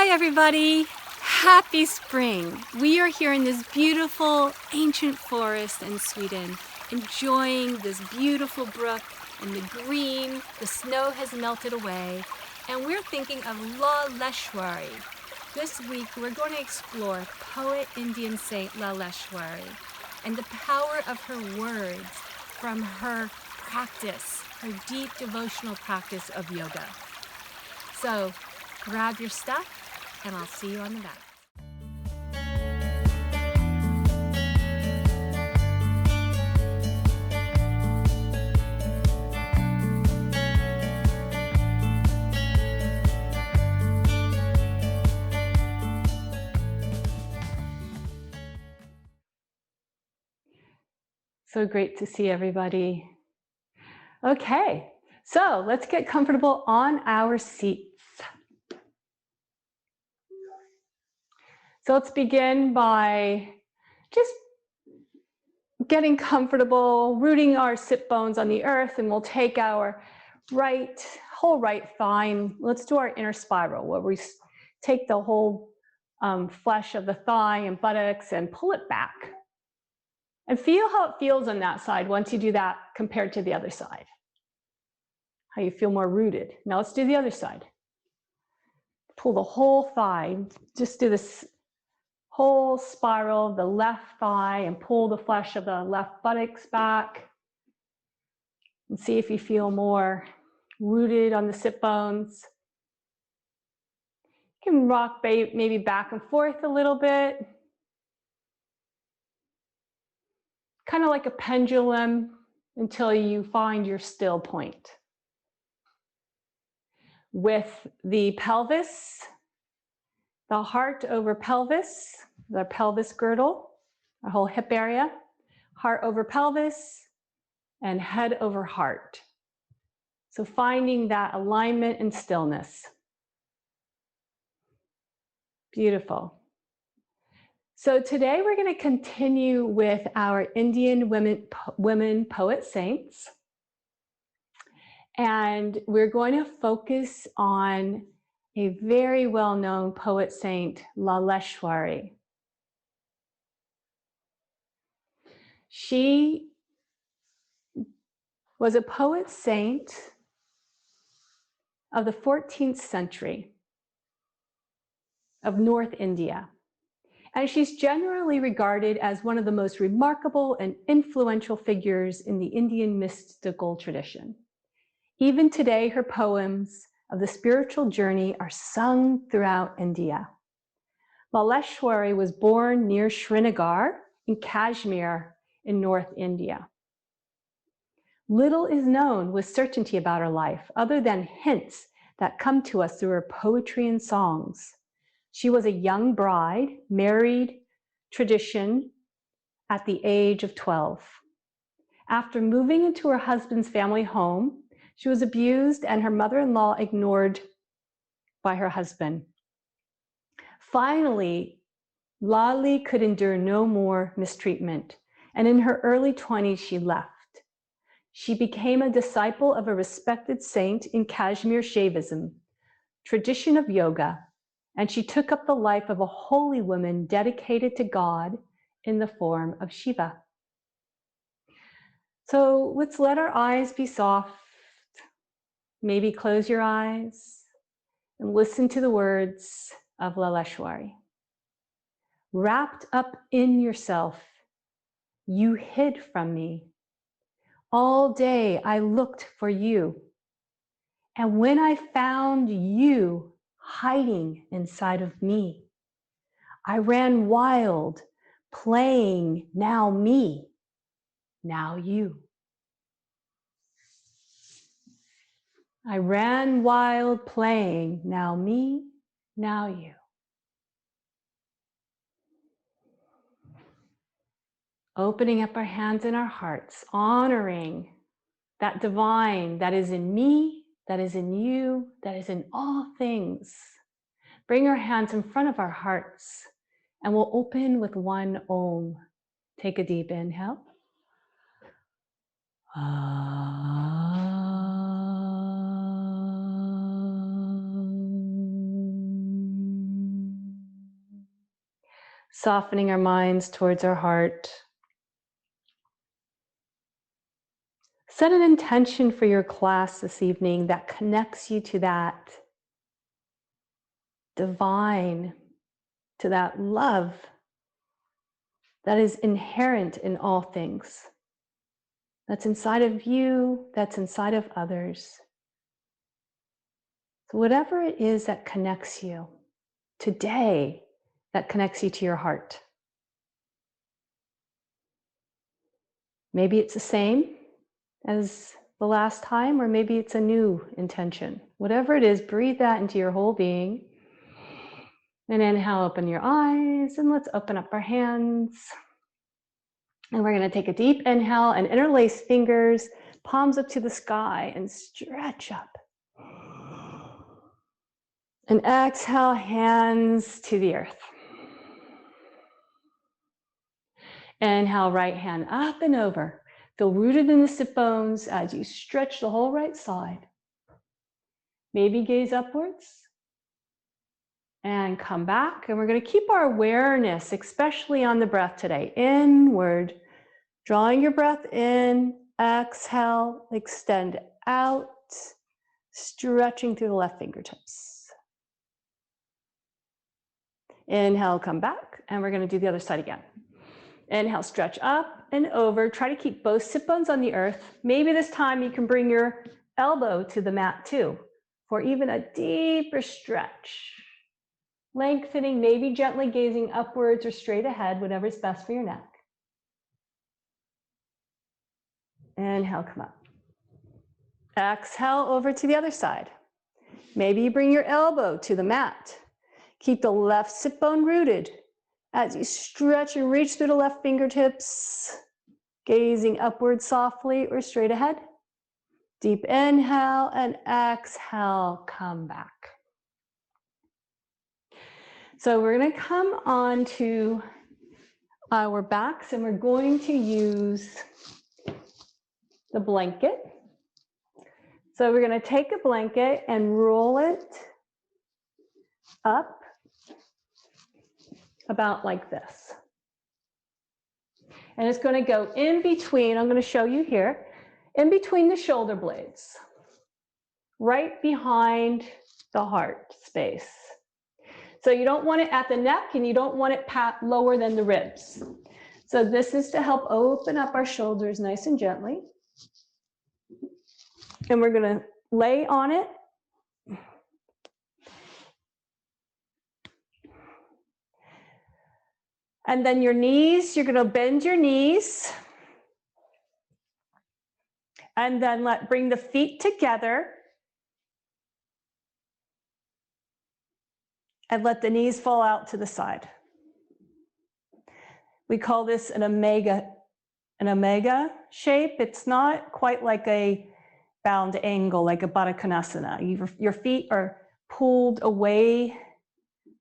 Hi everybody! Happy spring! We are here in this beautiful ancient forest in Sweden, enjoying this beautiful brook and the green. The snow has melted away, and we're thinking of Lalleshwari. This week we're going to explore poet Indian saint Lalleshwari and the power of her words from her practice, her deep devotional practice of yoga. So grab your stuff and I'll see you on the back. So great to see everybody. Okay, so let's get comfortable on our seats. So let's begin by just getting comfortable, rooting our sit bones on the earth, and we'll take our whole right thigh, and let's do our inner spiral, where we take the whole flesh of the thigh and buttocks and pull it back. And feel how it feels on that side once you do that compared to the other side. How you feel more rooted. Now let's do the other side. Pull the whole thigh, just do this whole spiral of the left thigh and pull the flesh of the left buttocks back. And see if you feel more rooted on the sit bones. You can rock maybe back and forth a little bit. Kind of like a pendulum until you find your still point. With the pelvis, the heart over pelvis, the pelvis girdle, our whole hip area, heart over pelvis, and head over heart. So finding that alignment and stillness. Beautiful. So today we're going to continue with our Indian women poet saints. And we're going to focus on a very well-known poet saint, Lalleshwari. She was a poet saint of the 14th century of North India. And she's generally regarded as one of the most remarkable and influential figures in the Indian mystical tradition. Even today, her poems of the spiritual journey are sung throughout India. Lalleshwari was born near Srinagar in Kashmir in North India. Little is known with certainty about her life, other than hints that come to us through her poetry and songs. She was a young bride, married tradition at the age of 12. After moving into her husband's family home, she was abused and her mother-in-law ignored by her husband. Finally, Lali could endure no more mistreatment, and in her early 20s, she left. She became a disciple of a respected saint in Kashmir Shaivism, tradition of yoga, and she took up the life of a holy woman dedicated to God in the form of Shiva. So let's let our eyes be soft. Maybe close your eyes and listen to the words of Lalleshwari. Wrapped up in yourself, you hid from me. All day I looked for you. And when I found you hiding inside of me, I ran wild, playing now me, now you. I ran wild, playing now me, now you. Opening up our hands and our hearts, honoring that divine that is in me, that is in you, that is in all things. Bring our hands in front of our hearts and we'll open with one Om. Take a deep inhale. Softening our minds towards our heart. Set an intention for your class this evening that connects you to that divine, to that love that is inherent in all things. That's inside of you, that's inside of others. So whatever it is that connects you today, that connects you to your heart. Maybe it's the same as the last time, or maybe it's a new intention. Whatever it is, breathe that into your whole being. And inhale, open your eyes, and let's open up our hands. And we're going to take a deep inhale and interlace fingers, palms up to the sky, and stretch up. And exhale, hands to the earth. Inhale, right hand up and over. Feel rooted in the sit bones as you stretch the whole right side. Maybe gaze upwards. And come back. And we're going to keep our awareness, especially on the breath today, inward. Drawing your breath in, exhale, extend out, stretching through the left fingertips. Inhale, come back, and we're going to do the other side again. Inhale, stretch up and over. Try to keep both sit bones on the earth. Maybe this time you can bring your elbow to the mat too, for even a deeper stretch. Lengthening, maybe gently gazing upwards or straight ahead, whatever's best for your neck. Inhale, come up. Exhale, over to the other side. Maybe you bring your elbow to the mat. Keep the left sit bone rooted as you stretch and reach through the left fingertips, gazing upward softly or straight ahead. Deep inhale and exhale, come back. So we're going to come on to our backs, and we're going to use the blanket. So we're going to take a blanket and roll it up about like this. And it's going to go in between, I'm going to show you here, in between the shoulder blades, right behind the heart space. So you don't want it at the neck and you don't want it lower than the ribs. So this is to help open up our shoulders nice and gently. And we're going to lay on it. And then your knees, you're going to bend your knees. And then bring the feet together. And let the knees fall out to the side. We call this an omega shape. It's not quite like a bound angle, like a Badakanasana. Your feet are pulled away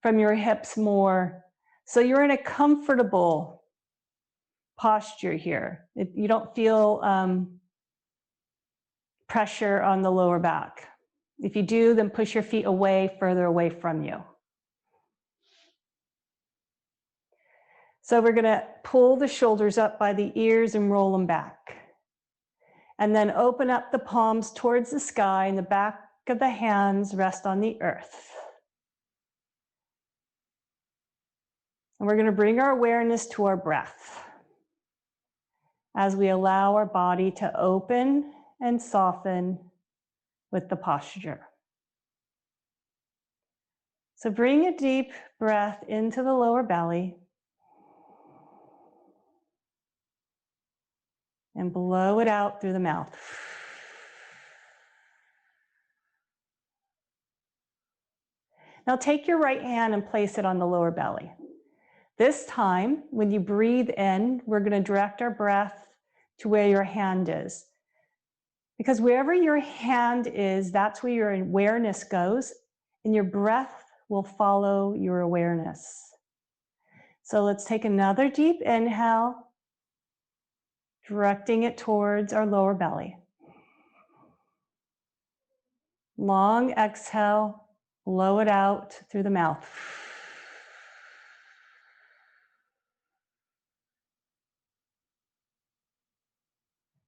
from your hips more. So you're in a comfortable posture here. You don't feel pressure on the lower back. If you do, then push your feet away, further away from you. So we're going to pull the shoulders up by the ears and roll them back. And then open up the palms towards the sky, and the back of the hands rest on the earth. And we're going to bring our awareness to our breath as we allow our body to open and soften with the posture. So bring a deep breath into the lower belly. And blow it out through the mouth. Now take your right hand and place it on the lower belly. This time, when you breathe in, we're going to direct our breath to where your hand is. Because wherever your hand is, that's where your awareness goes, and your breath will follow your awareness. So let's take another deep inhale, directing it towards our lower belly. Long exhale, blow it out through the mouth.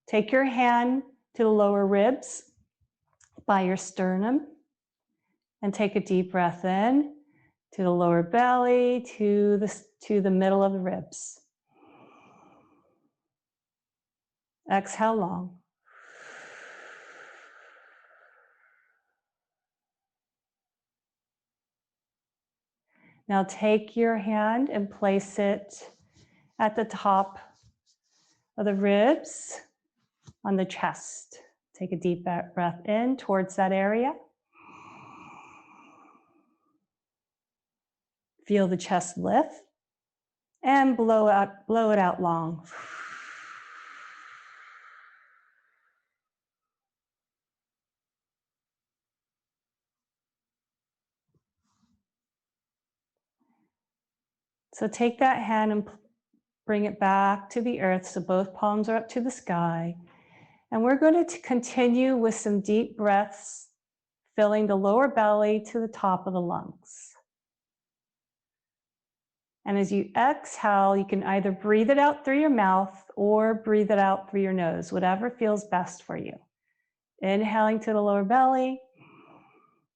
Take your hand to the lower ribs by your sternum and take a deep breath in to the lower belly, to the middle of the ribs. Exhale long. Now take your hand and place it at the top of the ribs on the chest. Take a deep breath in towards that area. Feel the chest lift and blow it out long. So take that hand and bring it back to the earth so both palms are up to the sky. And we're going to continue with some deep breaths, filling the lower belly to the top of the lungs. And as you exhale, you can either breathe it out through your mouth or breathe it out through your nose, whatever feels best for you. Inhaling to the lower belly,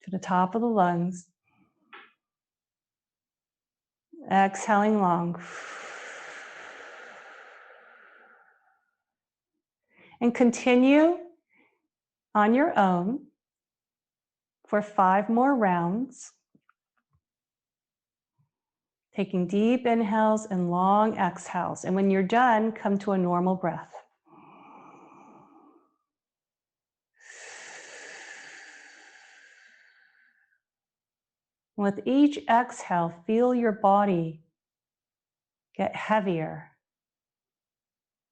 to the top of the lungs. Exhaling long. And continue on your own for 5 more rounds. Taking deep inhales and long exhales. And when you're done, come to a normal breath. With each exhale, feel your body get heavier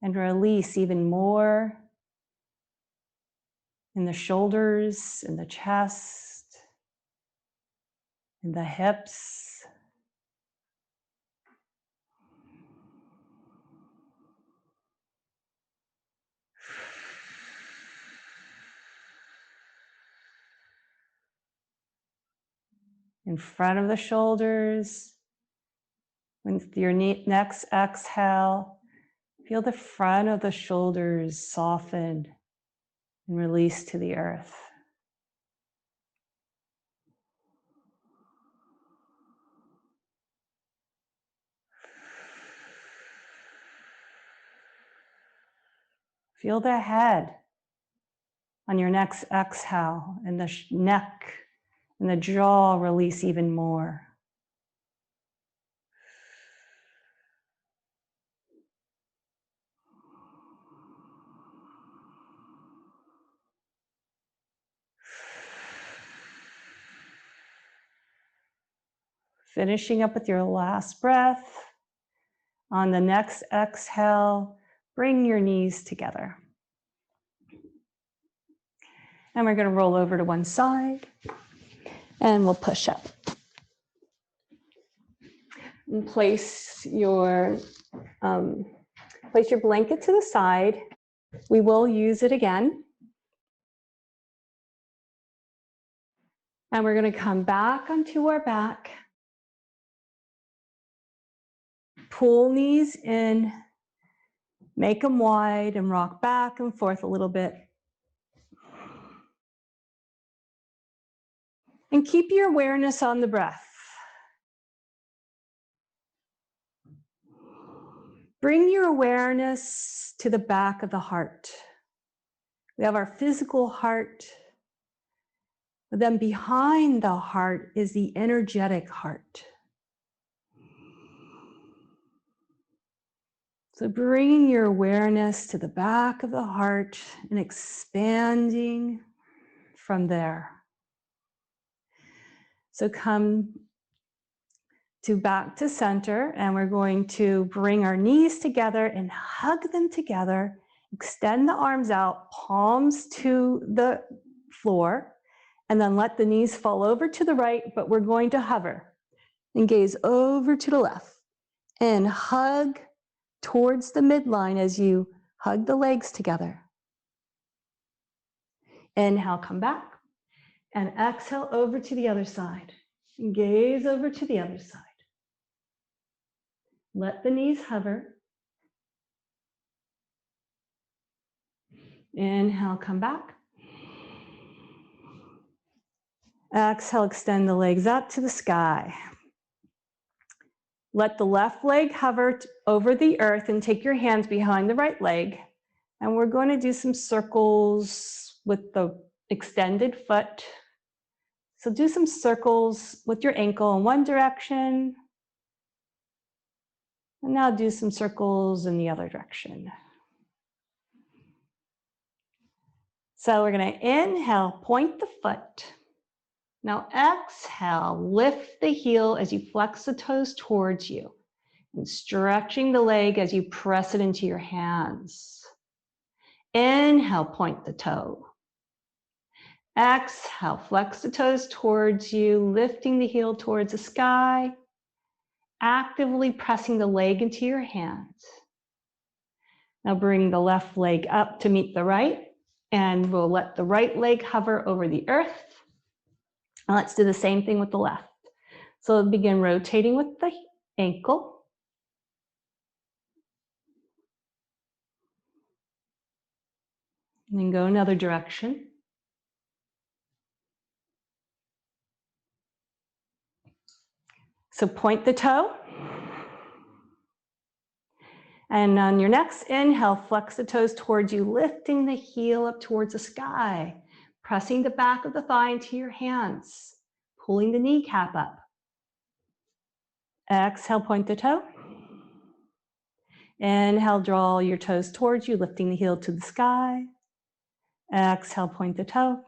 and release even more in the shoulders, in the chest, in the hips. In front of the shoulders. With your next exhale, feel the front of the shoulders soften and release to the earth. Feel the head on your next exhale, and the neck and the jaw release even more. Finishing up with your last breath. On the next exhale, bring your knees together. And we're going to roll over to one side and we'll push up. And place your blanket to the side. We will use it again. And we're going to come back onto our back. Pull knees in, make them wide, and rock back and forth a little bit. And keep your awareness on the breath. Bring your awareness to the back of the heart. We have our physical heart, but then behind the heart is the energetic heart. So bringing your awareness to the back of the heart and expanding from there. So come back to center, and we're going to bring our knees together and hug them together. Extend the arms out, palms to the floor, and then let the knees fall over to the right, but we're going to hover and gaze over to the left and hug towards the midline as you hug the legs together. Inhale, come back, and exhale over to the other side. And gaze over to the other side. Let the knees hover. Inhale, come back. Exhale, extend the legs up to the sky. Let the left leg hover over the earth and take your hands behind the right leg. And we're going to do some circles with the extended foot. So do some circles with your ankle in one direction. And now do some circles in the other direction. So we're going to inhale, point the foot. Now exhale, lift the heel as you flex the toes towards you. And stretching the leg as you press it into your hands. Inhale, point the toe. Exhale, flex the toes towards you, lifting the heel towards the sky, actively pressing the leg into your hands. Now bring the left leg up to meet the right, and we'll let the right leg hover over the earth. And let's do the same thing with the left. So begin rotating with the ankle. And then go another direction. So point the toe. And on your next inhale, flex the toes towards you, lifting the heel up towards the sky, pressing the back of the thigh into your hands, pulling the kneecap up. Exhale, point the toe. Inhale, draw your toes towards you, lifting the heel to the sky. Exhale, point the toe.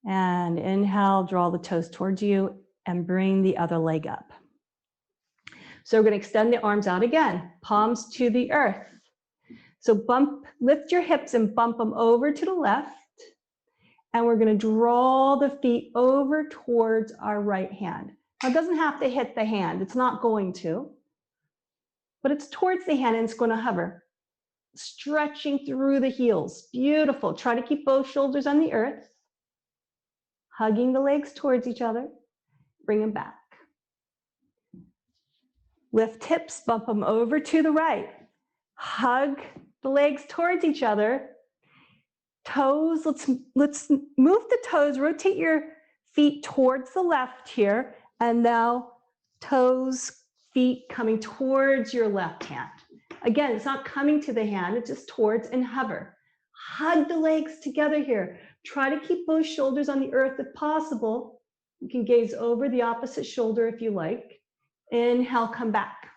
And inhale, draw the toes towards you and bring the other leg up. So we're going to extend the arms out again, palms to the earth. So lift your hips and bump them over to the left. And we're going to draw the feet over towards our right hand. Now it doesn't have to hit the hand. It's not going to. But it's towards the hand and it's going to hover. Stretching through the heels. Beautiful. Try to keep both shoulders on the earth. Hugging the legs towards each other. Bring them back. Lift hips, bump them over to the right. Hug the legs towards each other. Toes, let's move the toes, rotate your feet towards the left here. And now toes, feet coming towards your left hand. Again, it's not coming to the hand, it's just towards and hover. Hug the legs together here. Try to keep both shoulders on the earth if possible. You can gaze over the opposite shoulder if you like. Inhale, come back.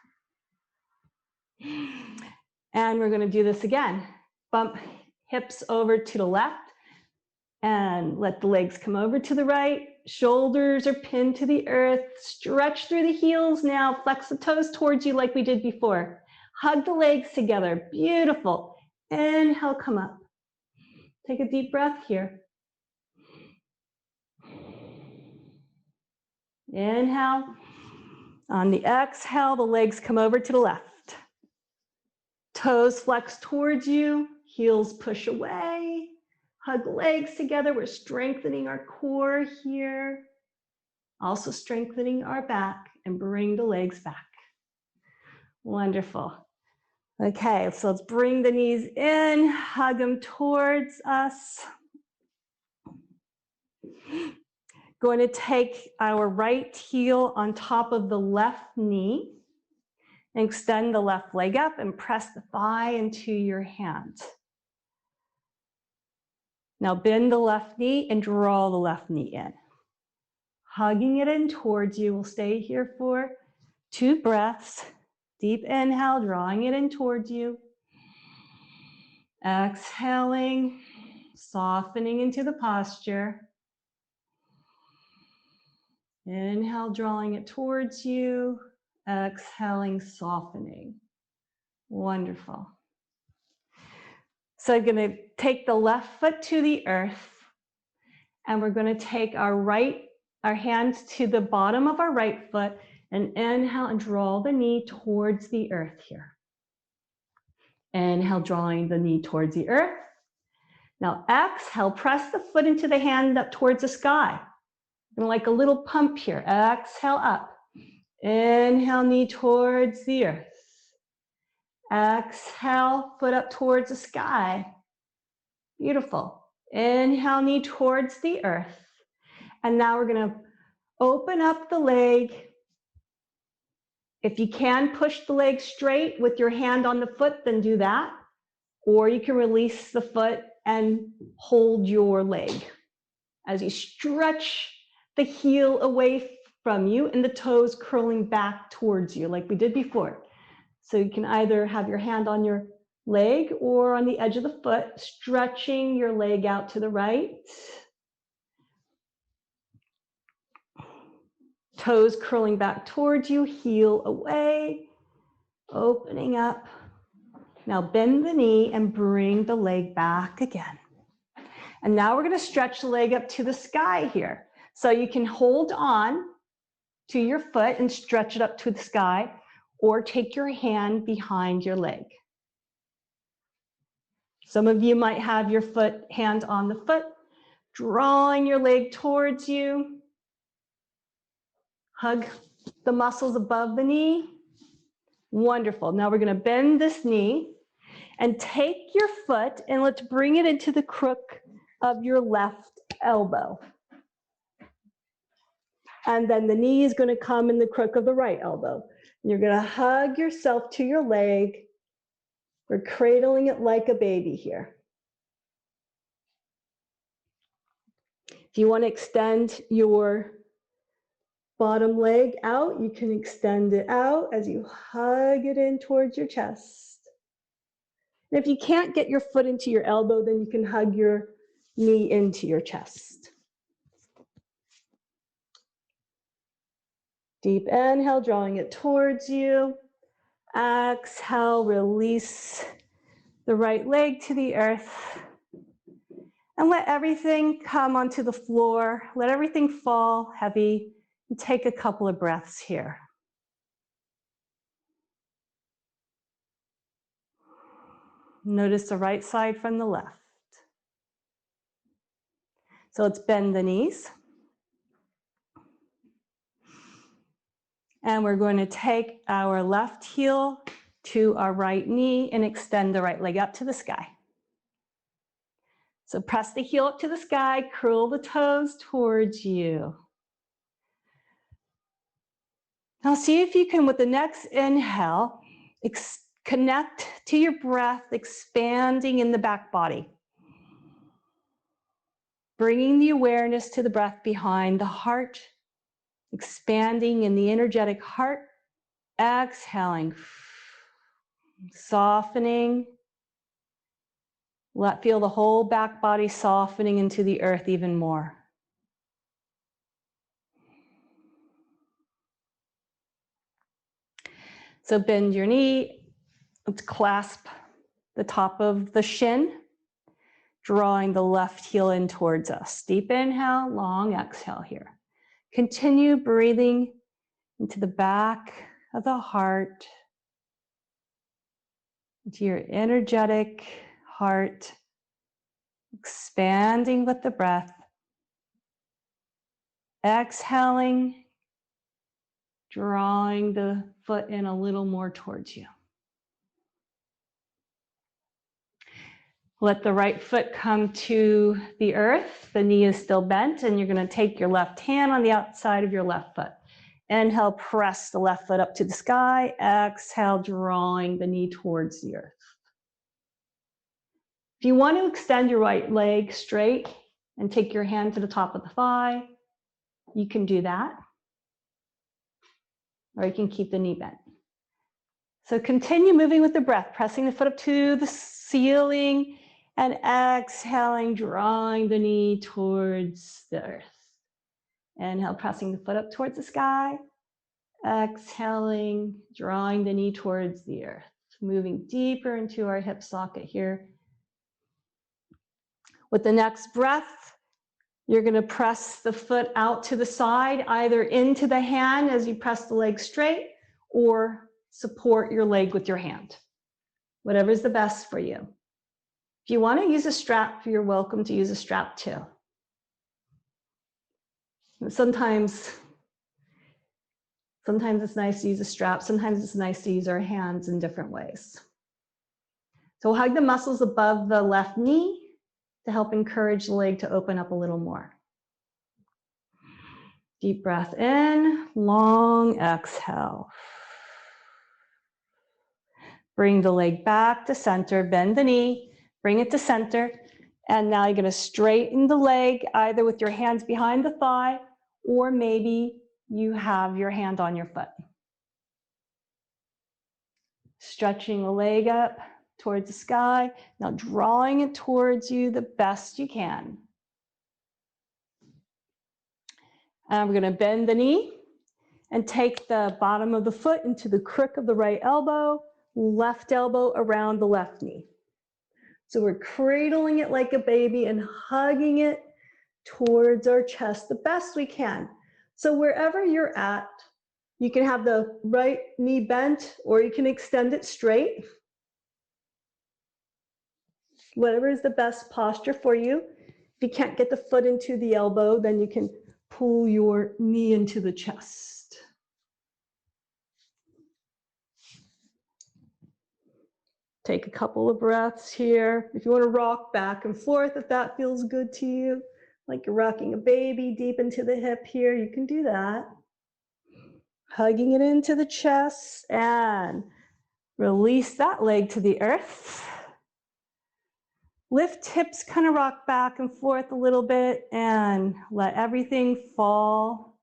And we're going to do this again. Bump hips over to the left and let the legs come over to the right. Shoulders are pinned to the earth. Stretch through the heels now. Flex the toes towards you like we did before. Hug the legs together. Beautiful. Inhale, come up. Take a deep breath here. Inhale. On the exhale, the legs come over to the left. Toes flex towards you, heels push away. Hug legs together. We're strengthening our core here. Also strengthening our back and bring the legs back. Wonderful. Okay, so let's bring the knees in, hug them towards us. Going to take our right heel on top of the left knee. And extend the left leg up and press the thigh into your hand. Now bend the left knee and draw the left knee in. Hugging it in towards you. We'll stay here for 2 breaths. Deep inhale, drawing it in towards you. Exhaling, softening into the posture. Inhale, drawing it towards you. Exhaling, softening. Wonderful. So I'm going to take the left foot to the earth, and we're going to take our hands to the bottom of our right foot, and inhale and draw the knee towards the earth here. Inhale, drawing the knee towards the earth. Now exhale, press the foot into the hand up towards the sky. And like a little pump here. Exhale up. Inhale, knee towards the earth. Exhale, foot up towards the sky. Beautiful. Inhale, knee towards the earth. And now we're going to open up the leg. If you can push the leg straight with your hand on the foot, then do that. Or you can release the foot and hold your leg as you stretch the heel away from you and the toes curling back towards you like we did before. So you can either have your hand on your leg or on the edge of the foot, stretching your leg out to the right. Toes curling back towards you, heel away, opening up. Now bend the knee and bring the leg back again. And now we're going to stretch the leg up to the sky here. So you can hold on to your foot and stretch it up to the sky, or take your hand behind your leg. Some of you might have your hand on the foot, drawing your leg towards you. Hug the muscles above the knee. Wonderful. Now we're going to bend this knee and take your foot and let's bring it into the crook of your left elbow. And then the knee is going to come in the crook of the right elbow. You're going to hug yourself to your leg. We're cradling it like a baby here. If you want to extend your bottom leg out, you can extend it out as you hug it in towards your chest. And if you can't get your foot into your elbow, then you can hug your knee into your chest. Deep inhale, drawing it towards you. Exhale, release the right leg to the earth. And let everything come onto the floor. Let everything fall heavy. And take a couple of breaths here. Notice the right side from the left. So let's bend the knees. And we're going to take our left heel to our right knee and extend the right leg up to the sky. So press the heel up to the sky, curl the toes towards you. Now see if you can, with the next inhale, connect to your breath, expanding in the back body. Bringing the awareness to the breath behind the heart, expanding in the energetic heart, exhaling, softening. Feel the whole back body softening into the earth even more. So bend your knee, let's clasp the top of the shin, drawing the left heel in towards us. Deep inhale, long exhale here. Continue breathing into the back of the heart, into your energetic heart, expanding with the breath. Exhaling, drawing the foot in a little more towards you. Let the right foot come to the earth. The knee is still bent, and you're going to take your left hand on the outside of your left foot. Inhale, press the left foot up to the sky. Exhale, drawing the knee towards the earth. If you want to extend your right leg straight and take your hand to the top of the thigh, you can do that. Or you can keep the knee bent. So continue moving with the breath, pressing the foot up to the ceiling and exhaling, drawing the knee towards the earth. Inhale, pressing the foot up towards the sky. Exhaling, drawing the knee towards the earth. Moving deeper into our hip socket here. With the next breath, you're going to press the foot out to the side, either into the hand as you press the leg straight, or support your leg with your hand. Whatever's the best for you. If you want to use a strap, you're welcome to use a strap too. Sometimes it's nice to use a strap. Sometimes it's nice to use our hands in different ways. So we'll hug the muscles above the left knee to help encourage the leg to open up a little more. Deep breath in, long exhale. Bring the leg back to center, bend the knee, bring it to center. And now you're going to straighten the leg either with your hands behind the thigh or maybe you have your hand on your foot. Stretching the leg up towards the sky. Now drawing it towards you the best you can. And we're going to bend the knee and take the bottom of the foot into the crook of the right elbow, left elbow around the left knee. So we're cradling it like a baby and hugging it towards our chest the best we can. So wherever you're at, you can have the right knee bent or you can extend it straight. Whatever is the best posture for you. If you can't get the foot into the elbow, then you can pull your knee into the chest. Take a couple of breaths here. If you want to rock back and forth, if that feels good to you, like you're rocking a baby deep into the hip here, you can do that. Hugging it into the chest and release that leg to the earth. Lift hips, kind of rock back and forth a little bit and let everything fall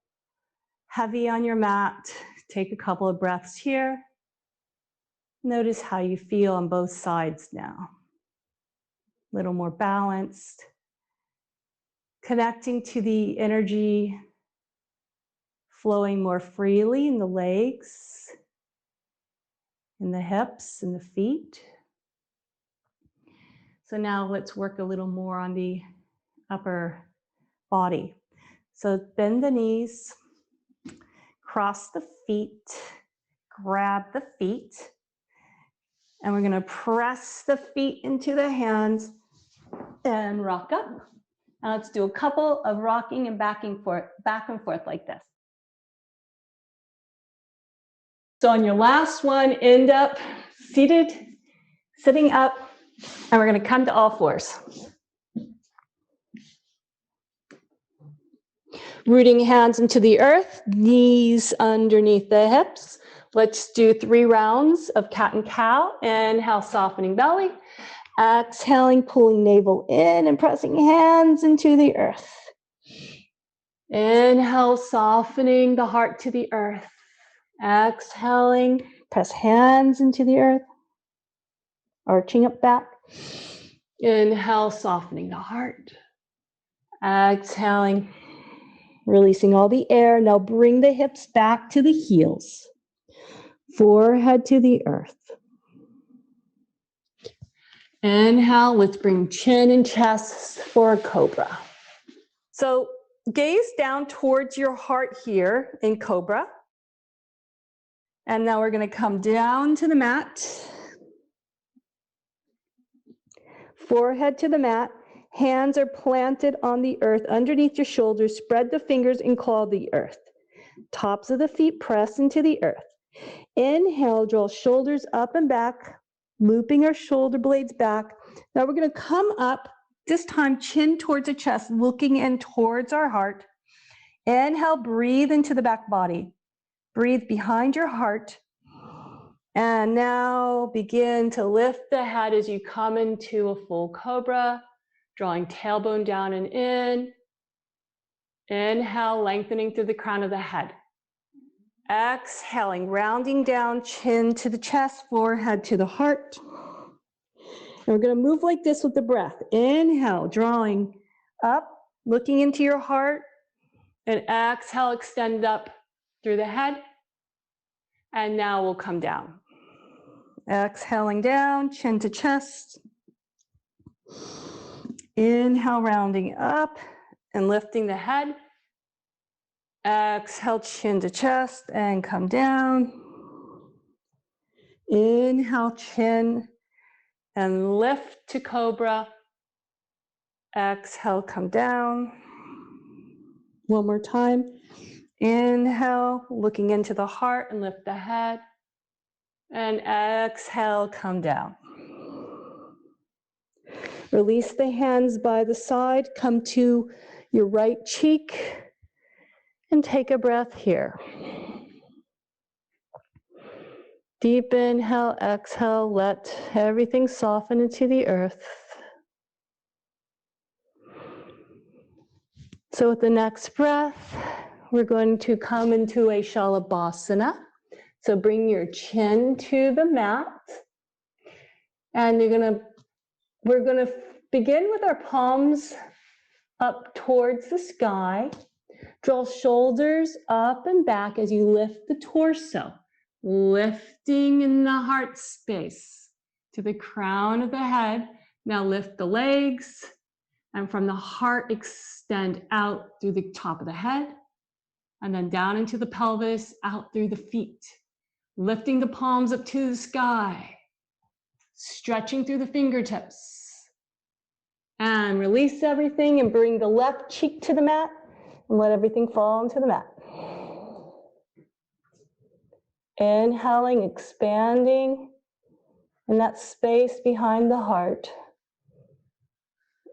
heavy on your mat. Take a couple of breaths here. Notice how you feel on both sides now. A little more balanced. Connecting to the energy flowing more freely in the legs, in the hips, and the feet. So now let's work a little more on the upper body. So bend the knees, cross the feet, grab the feet, and we're going to press the feet into the hands and rock up. Now let's do a couple of rocking and back and forth like this. So on your last one, end up seated, sitting up, and we're going to come to all fours. Rooting hands into the earth, knees underneath the hips. Let's do 3 rounds of cat and cow. Inhale, softening belly. Exhaling, pulling navel in and pressing hands into the earth. Inhale, softening the heart to the earth. Exhaling, press hands into the earth. Arching up back. Inhale, softening the heart. Exhaling, releasing all the air. Now bring the hips back to the heels. Forehead to the earth. Inhale, let's bring chin and chest for a cobra. So gaze down towards your heart here in cobra. And now we're going to come down to the mat. Forehead to the mat. Hands are planted on the earth underneath your shoulders. Spread the fingers and claw the earth. Tops of the feet press into the earth. Inhale, draw shoulders up and back, looping our shoulder blades back. Now we're going to come up, this time chin towards the chest, looking in towards our heart. Inhale, breathe into the back body. Breathe behind your heart. And now begin to lift the head as you come into a full cobra, drawing tailbone down and in. Inhale, lengthening through the crown of the head. Exhaling, rounding down, chin to the chest, forehead to the heart. And we're going to move like this with the breath. Inhale, drawing up, looking into your heart. And exhale, extend up through the head. And now we'll come down. Exhaling down, chin to chest. Inhale, rounding up and lifting the head. Exhale, chin to chest and come down. Inhale, chin and lift to cobra. Exhale, come down. One more time. Inhale, looking into the heart and lift the head. And exhale, come down. Release the hands by the side, come to your right cheek, and take a breath here. Deep inhale, exhale, let everything soften into the earth. So with the next breath, we're going to come into a Shalabhasana. So bring your chin to the mat. And we're gonna begin with our palms up towards the sky. Draw shoulders up and back as you lift the torso, lifting in the heart space to the crown of the head. Now lift the legs, and from the heart extend out through the top of the head, and then down into the pelvis, out through the feet. Lifting the palms up to the sky, stretching through the fingertips. And release everything and bring the left cheek to the mat and let everything fall into the mat. Inhaling, expanding in that space behind the heart.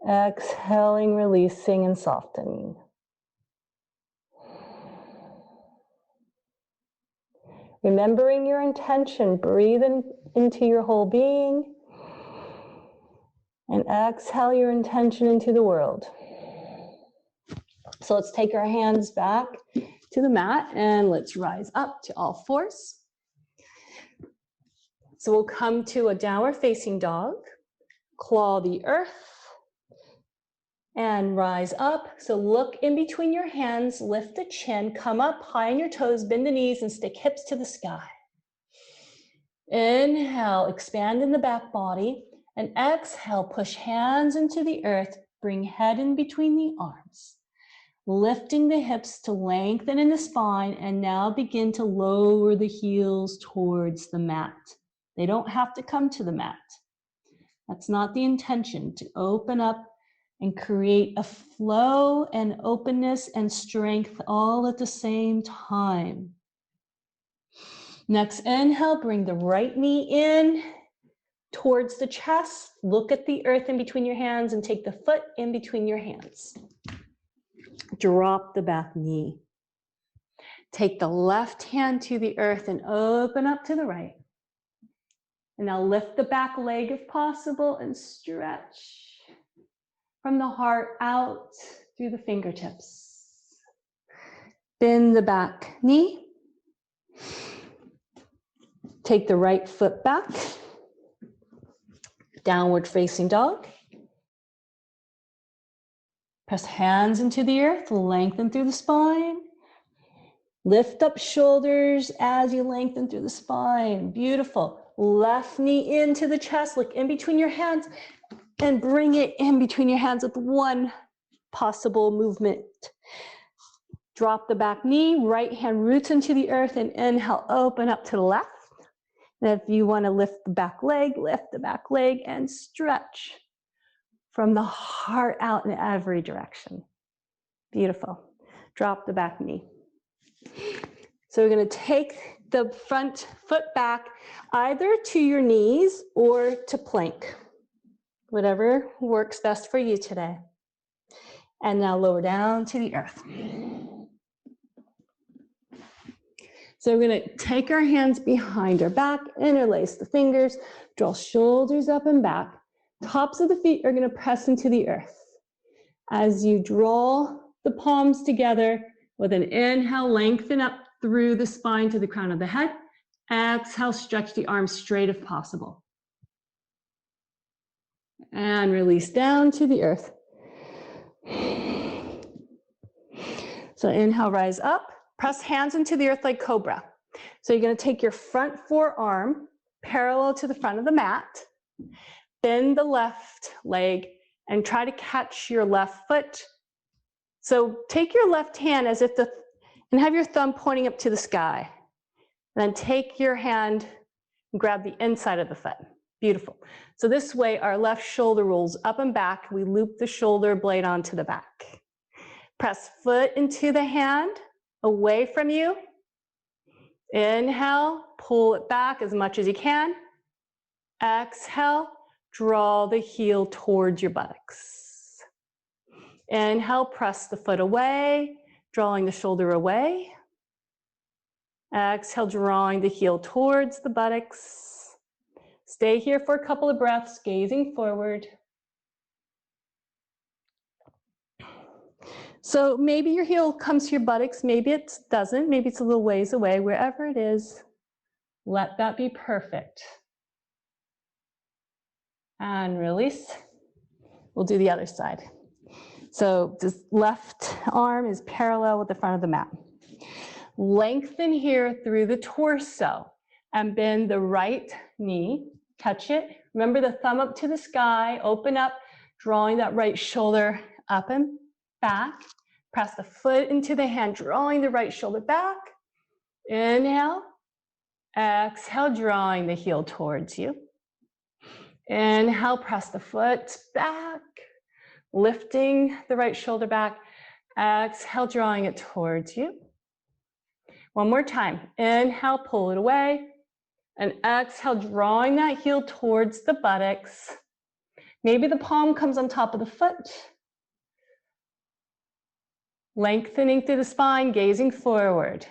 Exhaling, releasing and softening. Remembering your intention, breathe into your whole being, and exhale your intention into the world. So let's take our hands back to the mat and let's rise up to all fours. So we'll come to a downward facing dog, claw the earth, and rise up. So look in between your hands, lift the chin, come up high on your toes, bend the knees and stick hips to the sky. Inhale, expand in the back body, and exhale, push hands into the earth, bring head in between the arms. Lifting the hips to lengthen in the spine, and now begin to lower the heels towards the mat. They don't have to come to the mat. That's not the intention, to open up and create a flow and openness and strength all at the same time. Next inhale, bring the right knee in towards the chest. Look at the earth in between your hands and take the foot in between your hands. Drop the back knee. Take the left hand to the earth and open up to the right. And now lift the back leg if possible and stretch from the heart out through the fingertips. Bend the back knee. Take the right foot back. Downward facing dog. Press hands into the earth, lengthen through the spine. Lift up shoulders as you lengthen through the spine. Beautiful. Left knee into the chest, look in between your hands and bring it in between your hands with one possible movement. Drop the back knee, right hand roots into the earth and inhale, open up to the left. And if you want to lift the back leg and stretch from the heart out in every direction. Beautiful. Drop the back knee. So we're going to take the front foot back either to your knees or to plank. Whatever works best for you today. And now lower down to the earth. So we're going to take our hands behind our back, interlace the fingers, draw shoulders up and back. Tops of the feet are going to press into the earth. As you draw the palms together with an inhale, lengthen up through the spine to the crown of the head. Exhale, stretch the arms straight if possible. And release down to the earth. So inhale, rise up. Press hands into the earth like Cobra. So you're going to take your front forearm parallel to the front of the mat. Bend the left leg and try to catch your left foot. So take your left hand as if and have your thumb pointing up to the sky. And then take your hand and grab the inside of the foot. Beautiful. So this way our left shoulder rolls up and back. We loop the shoulder blade onto the back. Press foot into the hand, away from you. Inhale, pull it back as much as you can. Exhale, draw the heel towards your buttocks. Inhale, press the foot away, drawing the shoulder away. Exhale, drawing the heel towards the buttocks. Stay here for a couple of breaths, gazing forward. So maybe your heel comes to your buttocks, maybe it doesn't, maybe it's a little ways away. Wherever it is, let that be perfect. And release. We'll do the other side. So this left arm is parallel with the front of the mat. Lengthen here through the torso and bend the right knee. Touch it. Remember the thumb up to the sky. Open up, drawing that right shoulder up and back. Press the foot into the hand, drawing the right shoulder back. Inhale. Exhale, drawing the heel towards you. Inhale, press the foot back. Lifting the right shoulder back. Exhale, drawing it towards you. One more time. Inhale, pull it away. And exhale, drawing that heel towards the buttocks. Maybe the palm comes on top of the foot. Lengthening through the spine, gazing forward.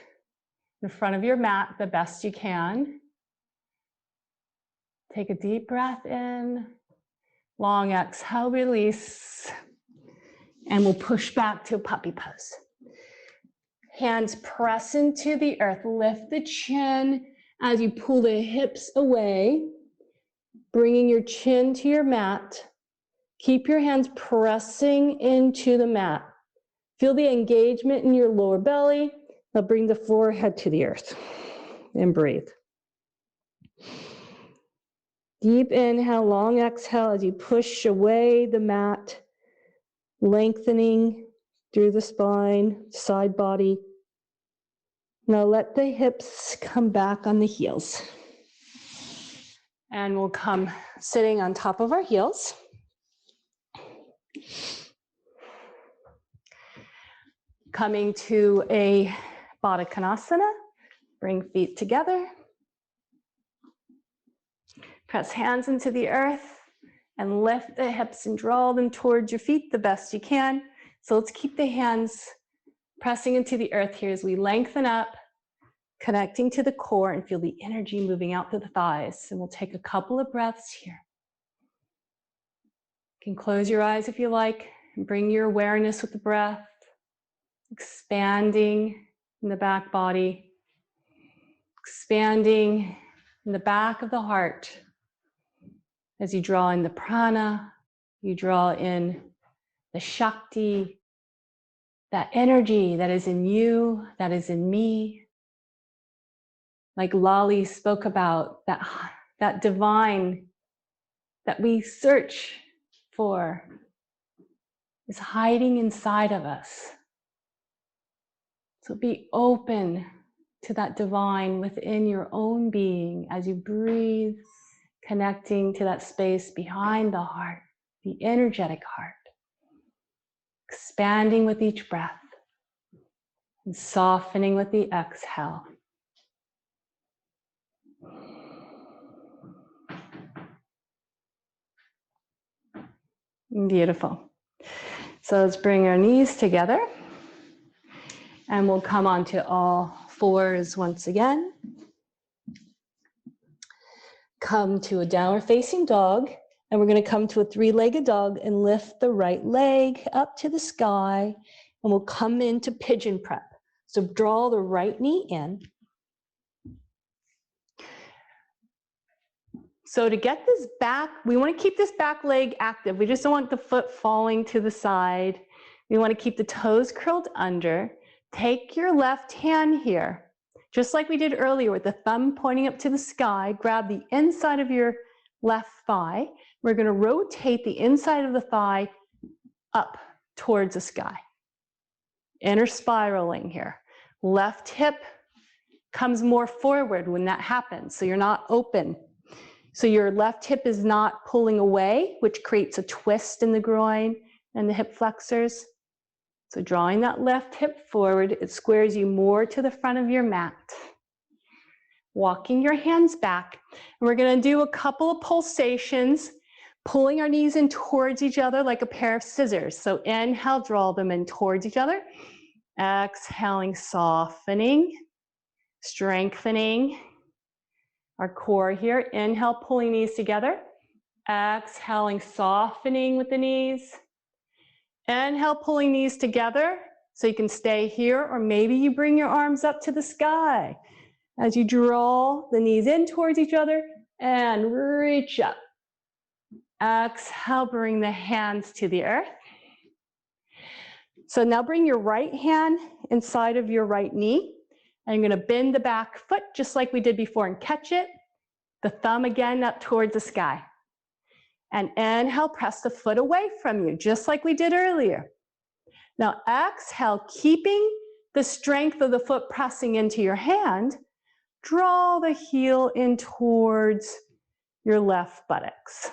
In front of your mat the best you can. Take a deep breath in. Long exhale, release. And we'll push back to a puppy pose. Hands press into the earth. Lift the chin as you pull the hips away, bringing your chin to your mat. Keep your hands pressing into the mat. Feel the engagement in your lower belly. Now bring the forehead to the earth and breathe. Deep inhale, long exhale as you push away the mat, lengthening through the spine, side body. Now let the hips come back on the heels. And we'll come sitting on top of our heels. Coming to a Badakanasana, bring feet together. Press hands into the earth and lift the hips and draw them towards your feet the best you can. So let's keep the hands pressing into the earth here as we lengthen up, connecting to the core and feel the energy moving out through the thighs. And we'll take a couple of breaths here. You can close your eyes if you like and bring your awareness with the breath, expanding in the back body, expanding in the back of the heart. As you draw in the prana, you draw in the Shakti, that energy that is in you, that is in me. Like Lali spoke about, that divine that we search for is hiding inside of us. So be open to that divine within your own being as you breathe, connecting to that space behind the heart, the energetic heart. Expanding with each breath and softening with the exhale. Beautiful. So let's bring our knees together and we'll come onto all fours once again. Come to a downward facing dog, and we're going to come to a three-legged dog and lift the right leg up to the sky, and we'll come into pigeon prep. So draw the right knee in. So to get this back, we want to keep this back leg active. We just don't want the foot falling to the side. We want to keep the toes curled under. Take your left hand here, just like we did earlier with the thumb pointing up to the sky. Grab the inside of your left thigh. We're going to rotate the inside of the thigh up towards the sky. Inner spiraling here. Left hip comes more forward when that happens, so you're not open. So your left hip is not pulling away, which creates a twist in the groin and the hip flexors. So drawing that left hip forward, it squares you more to the front of your mat. Walking your hands back. And we're going to do a couple of pulsations. Pulling our knees in towards each other like a pair of scissors. So inhale, draw them in towards each other. Exhaling, softening, strengthening our core here. Inhale, pulling knees together. Exhaling, softening with the knees. Inhale, pulling knees together so you can stay here, or maybe you bring your arms up to the sky as you draw the knees in towards each other and reach up. Exhale, bring the hands to the earth. So now bring your right hand inside of your right knee. And you're going to bend the back foot just like we did before and catch it. The thumb again up towards the sky. And inhale, press the foot away from you, just like we did earlier. Now exhale, keeping the strength of the foot pressing into your hand, draw the heel in towards your left buttocks.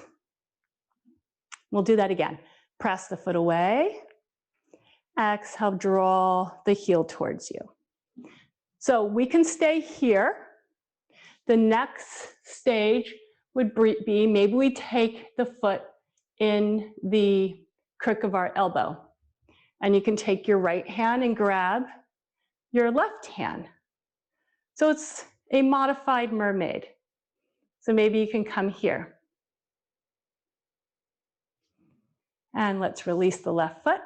We'll do that again. Press the foot away. Exhale, draw the heel towards you. So we can stay here. The next stage would be maybe we take the foot in the crook of our elbow. And you can take your right hand and grab your left hand. So it's a modified mermaid. So maybe you can come here. And let's release the left foot.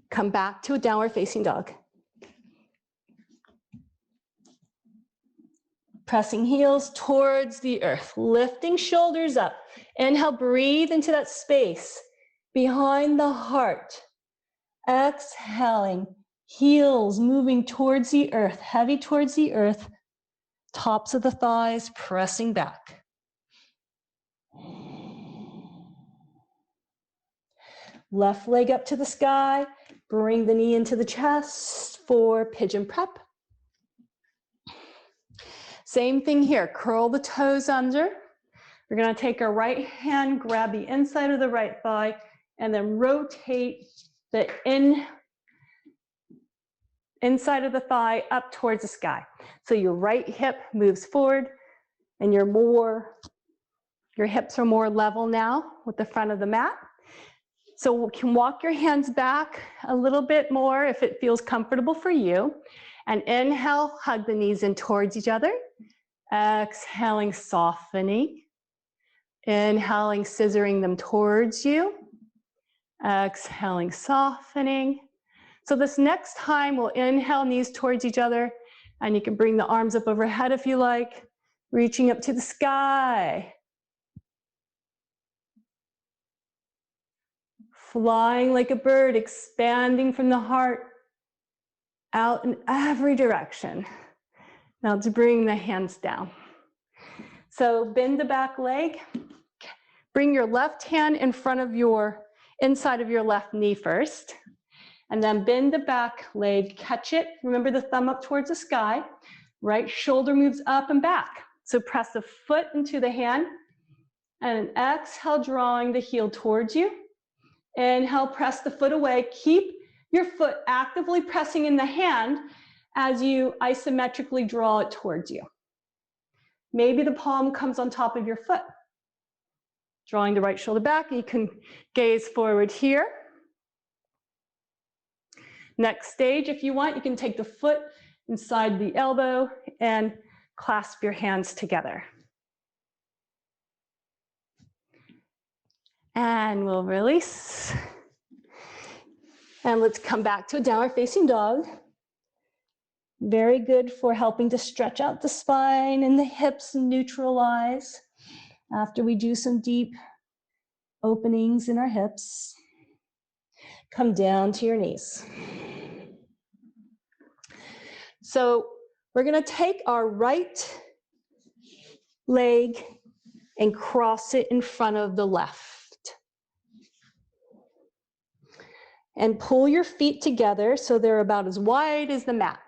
Come back to a downward facing dog. Pressing heels towards the earth, lifting shoulders up. Inhale, breathe into that space behind the heart. Exhaling, heels moving towards the earth, heavy towards the earth. Tops of the thighs pressing back. Left leg up to the sky. Bring the knee into the chest for Pigeon Prep. Same thing here, curl the toes under. We're going to take our right hand, grab the inside of the right thigh, and then rotate the inside of the thigh up towards the sky. So your right hip moves forward, and your hips are more level now with the front of the mat. So you can walk your hands back a little bit more if it feels comfortable for you. And inhale, hug the knees in towards each other. Exhaling, softening. Inhaling, scissoring them towards you. Exhaling, softening. So this next time, we'll inhale, knees towards each other. And you can bring the arms up overhead if you like, reaching up to the sky. Flying like a bird, expanding from the heart out in every direction. Now to bring the hands down. So bend the back leg. Bring your left hand in front of your inside of your left knee first. And then bend the back leg, catch it. Remember the thumb up towards the sky. Right shoulder moves up and back. So press the foot into the hand. And exhale, drawing the heel towards you. Inhale, press the foot away. Keep your foot actively pressing in the hand as you isometrically draw it towards you. Maybe the palm comes on top of your foot. Drawing the right shoulder back, you can gaze forward here. Next stage, if you want, you can take the foot inside the elbow and clasp your hands together. And we'll release. And let's come back to a downward facing dog. Very good for helping to stretch out the spine and the hips and neutralize after we do some deep openings in our hips. Come down to your knees. So we're going to take our right leg and cross it in front of the left. And pull your feet together so they're about as wide as the mat.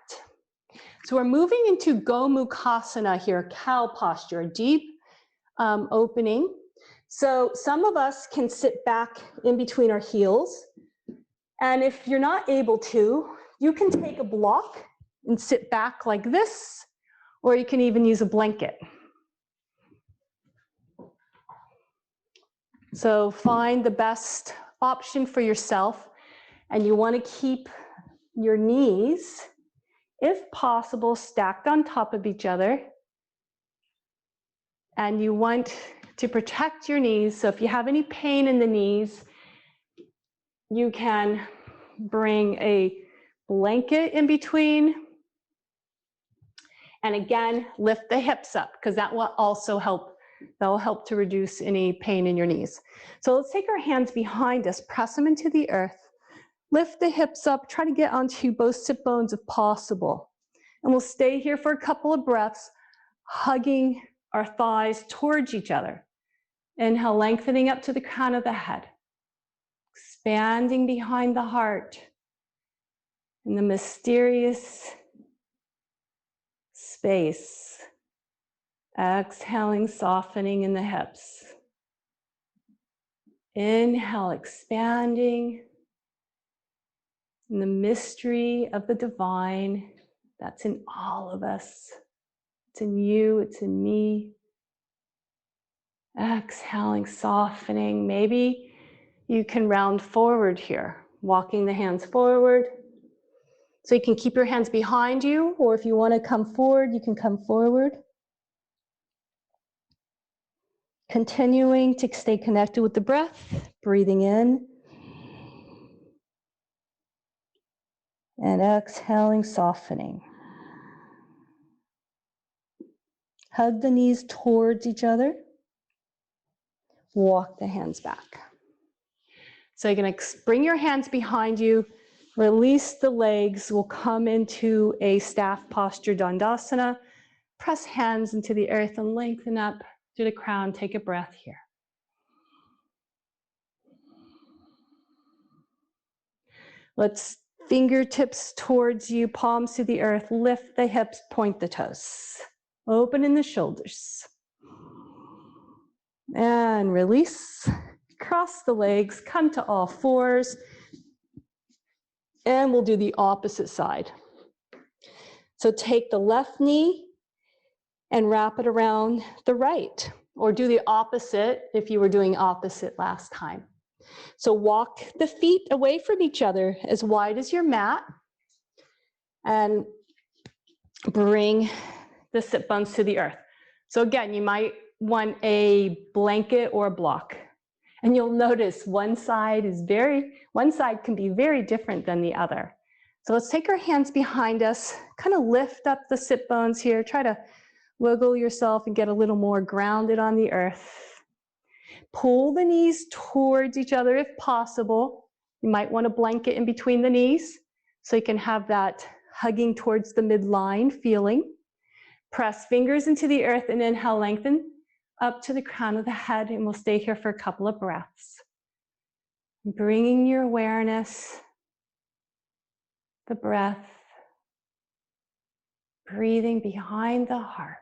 So we're moving into Gomukhasana here, cow posture, a deep opening. So some of us can sit back in between our heels. And if you're not able to, you can take a block and sit back like this, or you can even use a blanket. So find the best option for yourself, and you want to keep your knees, if possible, stacked on top of each other. And you want to protect your knees. So if you have any pain in the knees, you can bring a blanket in between. And again, lift the hips up, because that will also help. That will help to reduce any pain in your knees. So let's take our hands behind us, press them into the earth, lift the hips up, try to get onto both sit bones if possible. And we'll stay here for a couple of breaths, hugging our thighs towards each other. Inhale, lengthening up to the crown of the head, expanding behind the heart in the mysterious space. Exhaling, softening in the hips. Inhale, expanding in the mystery of the divine that's in all of us. It's in you, it's in me. Exhaling, softening. Maybe you can round forward here, walking the hands forward. So you can keep your hands behind you, or if you want to come forward, you can come forward. Continuing to stay connected with the breath, breathing in. And exhaling, softening. Hug the knees towards each other. Walk the hands back. So you're going to bring your hands behind you. Release the legs. We'll come into a staff posture, Dandasana. Press hands into the earth and lengthen up to the crown. Take a breath here. Let's fingertips towards you, palms to the earth. Lift the hips, point the toes. Open in the shoulders. And release. Cross the legs, come to all fours. And we'll do the opposite side. So take the left knee and wrap it around the right, or do the opposite if you were doing opposite last time. So walk the feet away from each other as wide as your mat, and bring the sit bones to the earth. So again, you might want a blanket or a block. And you'll notice one side can be very different than the other. So let's take our hands behind us, kind of lift up the sit bones here, try to wiggle yourself and get a little more grounded on the earth. Pull the knees towards each other if possible. You might want a blanket in between the knees so you can have that hugging towards the midline feeling. Press fingers into the earth and inhale, lengthen up to the crown of the head, and we'll stay here for a couple of breaths. Bringing your awareness, the breath, breathing behind the heart,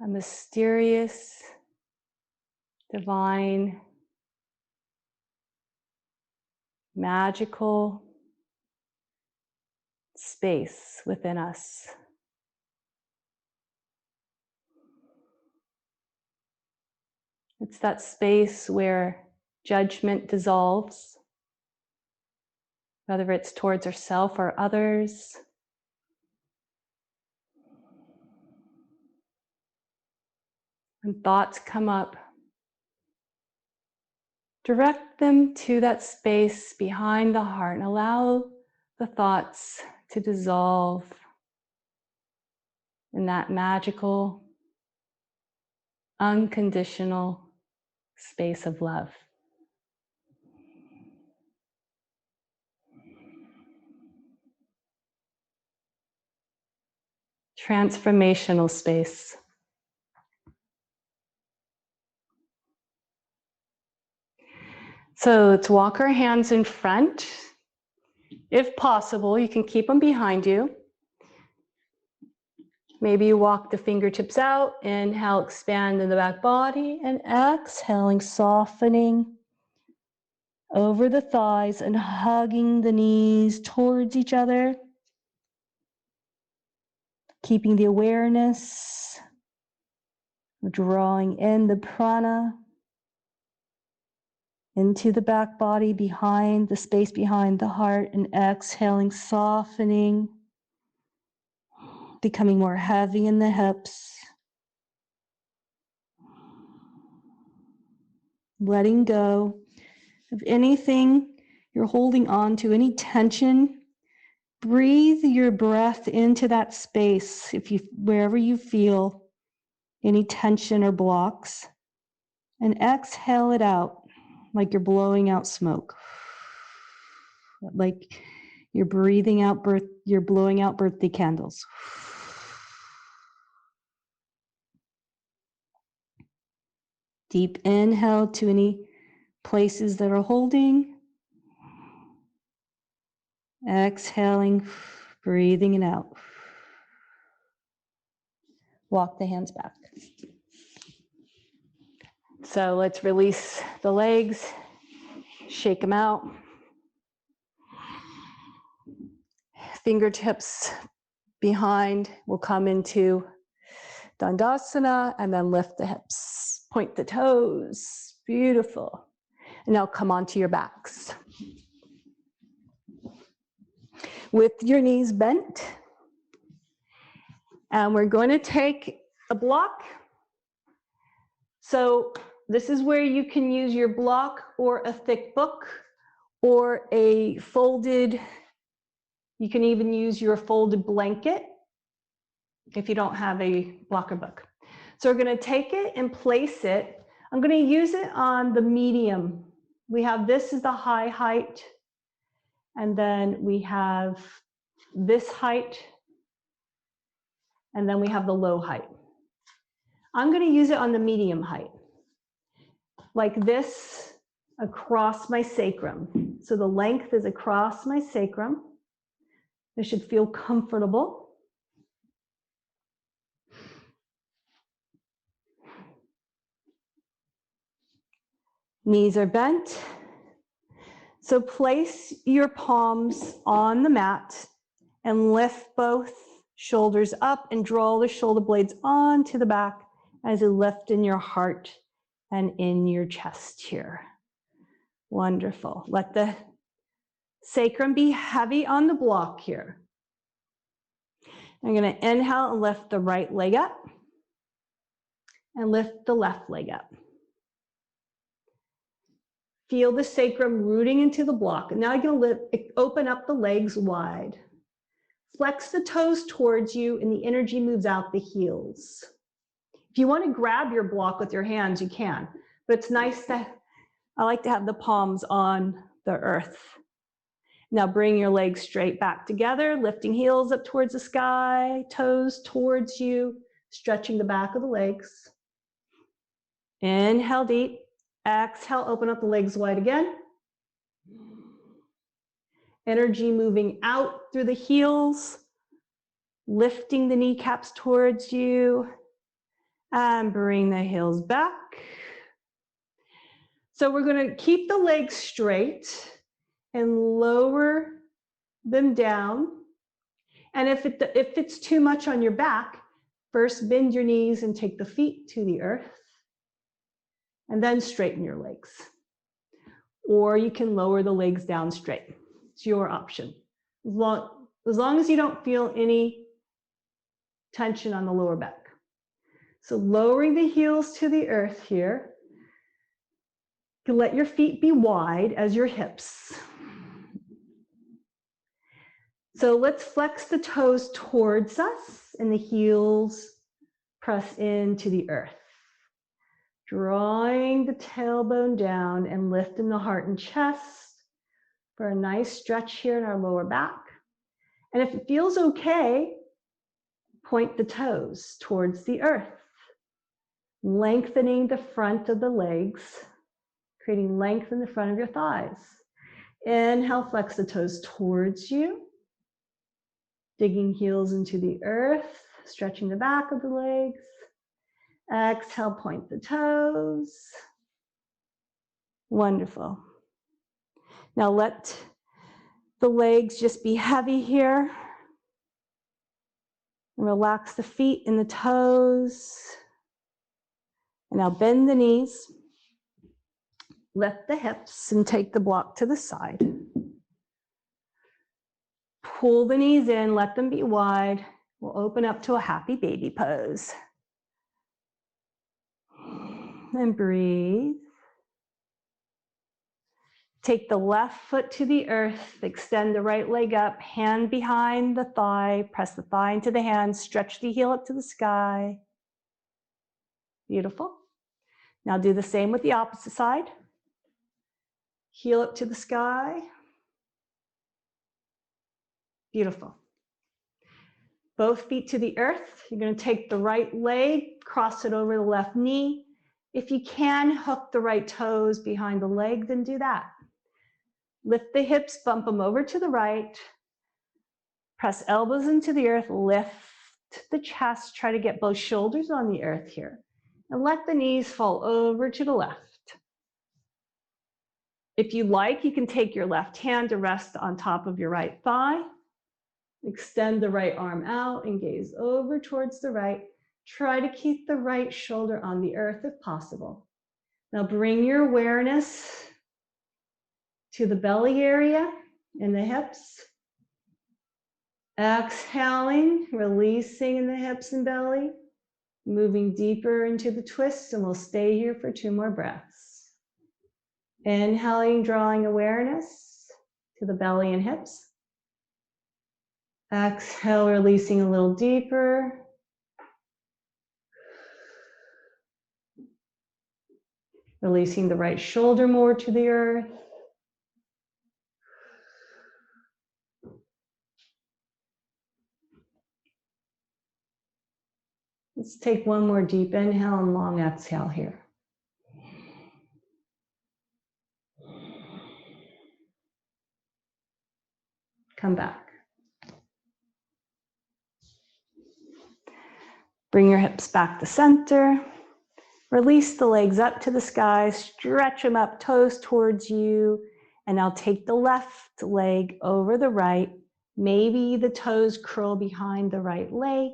a mysterious, divine, magical space within us. It's that space where judgment dissolves, whether it's towards ourselves or others. When thoughts come up, direct them to that space behind the heart and allow the thoughts to dissolve in that magical, unconditional space of love. Transformational space. So let's walk our hands in front. If possible, you can keep them behind you. Maybe you walk the fingertips out, inhale, expand in the back body, and exhaling, softening over the thighs and hugging the knees towards each other. Keeping the awareness, drawing in the prana, into the back body, behind the space behind the heart, and exhaling, softening, becoming more heavy in the hips. Letting go of anything you're holding on to, any tension. Breathe your breath into that space wherever you feel any tension or blocks, and exhale it out like you're blowing out smoke. Like you're blowing out birthday candles. Deep inhale to any places that are holding. Exhaling, breathing it out. Walk the hands back. So let's release the legs, shake them out. Fingertips behind will come into Dandasana, and then lift the hips. Point the toes. Beautiful. And now come onto your backs. With your knees bent. And we're going to take a block. So this is where you can use your block or a thick book or a folded, you can even use your folded blanket if you don't have a block or book. So we're going to take it and place it. I'm going to use it on the medium. We have this is the high height, and then we have this height, and then we have the low height. I'm going to use it on the medium height, like this across my sacrum. So the length is across my sacrum. It should feel comfortable. Knees are bent. So place your palms on the mat and lift both shoulders up and draw the shoulder blades onto the back as you lift in your heart and in your chest here. Wonderful. Let the sacrum be heavy on the block here. I'm going to inhale and lift the right leg up and lift the left leg up. Feel the sacrum rooting into the block. And now you're going to open up the legs wide. Flex the toes towards you and the energy moves out the heels. If you want to grab your block with your hands, you can. But it's nice that I like to have the palms on the earth. Now bring your legs straight back together, lifting heels up towards the sky, toes towards you, stretching the back of the legs. Inhale deep. Exhale, open up the legs wide again. Energy moving out through the heels, lifting the kneecaps towards you, and bring the heels back. So we're going to keep the legs straight and lower them down. And if it's too much on your back, first bend your knees and take the feet to the earth, and then straighten your legs. Or you can lower the legs down straight. It's your option. As long as you don't feel any tension on the lower back. So lowering the heels to the earth here. You can let your feet be wide as your hips. So let's flex the toes towards us and the heels press into the earth. Drawing the tailbone down and lifting the heart and chest for a nice stretch here in our lower back. And if it feels okay, point the toes towards the earth, lengthening the front of the legs, creating length in the front of your thighs. Inhale, flex the toes towards you, digging heels into the earth, stretching the back of the legs. Exhale, point the toes. Wonderful. Now let the legs just be heavy here. And relax the feet and the toes. And now bend the knees. Lift the hips and take the block to the side. Pull the knees in, let them be wide. We'll open up to a happy baby pose. And breathe. Take the left foot to the earth, extend the right leg up, hand behind the thigh, press the thigh into the hand, stretch the heel up to the sky. Beautiful. Now do the same with the opposite side. Heel up to the sky. Beautiful. Both feet to the earth. You're going to take the right leg, cross it over the left knee. If you can, hook the right toes behind the leg, then do that. Lift the hips, bump them over to the right. Press elbows into the earth, lift the chest, try to get both shoulders on the earth here. And let the knees fall over to the left. If you like, you can take your left hand to rest on top of your right thigh. Extend the right arm out and gaze over towards the right. Try to keep the right shoulder on the earth if possible. Now bring your awareness to the belly area and the hips. Exhaling, releasing in the hips and belly. Moving deeper into the twist, and we'll stay here for 2 more breaths. Inhaling, drawing awareness to the belly and hips. Exhale, releasing a little deeper. Releasing the right shoulder more to the earth. Let's take one more deep inhale and long exhale here. Come back. Bring your hips back to center. Release the legs up to the sky, stretch them up, toes towards you, and now take the left leg over the right. Maybe the toes curl behind the right leg,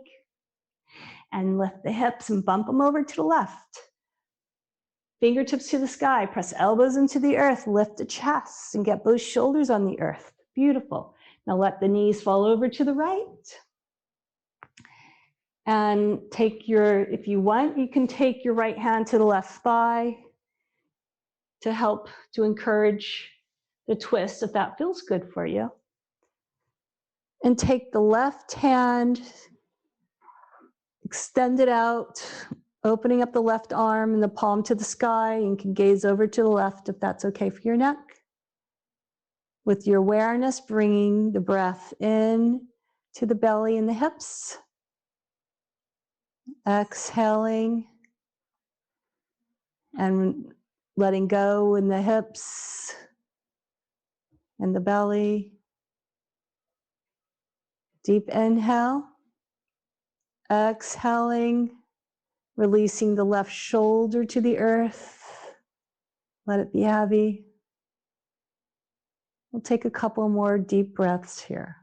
and lift the hips and bump them over to the left. Fingertips to the sky, press elbows into the earth, lift the chest, and get both shoulders on the earth. Beautiful. Now let the knees fall over to the right. And take your, if you want, you can take your right hand to the left thigh to help to encourage the twist if that feels good for you. And take the left hand, extend it out, opening up the left arm and the palm to the sky, and you can gaze over to the left if that's okay for your neck. With your awareness, bringing the breath in to the belly and the hips. Exhaling and letting go in the hips and the belly. Deep inhale. Exhaling, releasing the left shoulder to the earth. Let it be heavy. We'll take a couple more deep breaths here.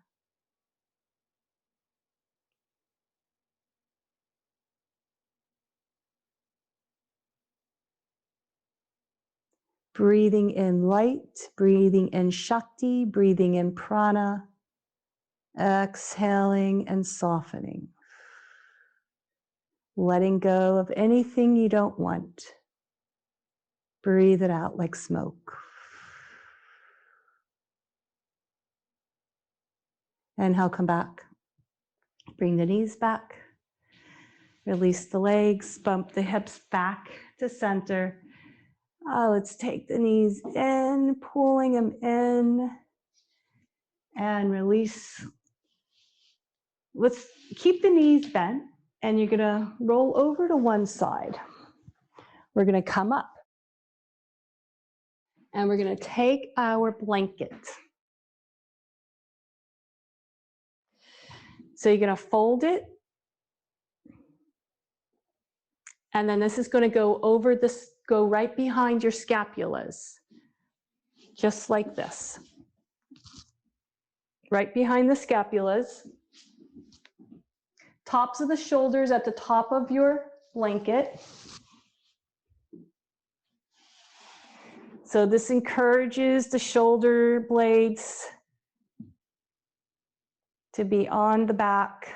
Breathing in light, breathing in Shakti, breathing in prana, exhaling and softening. Letting go of anything you don't want. Breathe it out like smoke. Inhale, come back. Bring the knees back. Release the legs, bump the hips back to center. Let's take the knees in, pulling them in, and release. Let's keep the knees bent, and you're gonna roll over to one side. We're gonna come up, and we're gonna take our blanket. So you're gonna fold it, and then this is gonna go over this, go right behind your scapulas, just like this. Right behind the scapulas. Tops of the shoulders at the top of your blanket. So this encourages the shoulder blades to be on the back,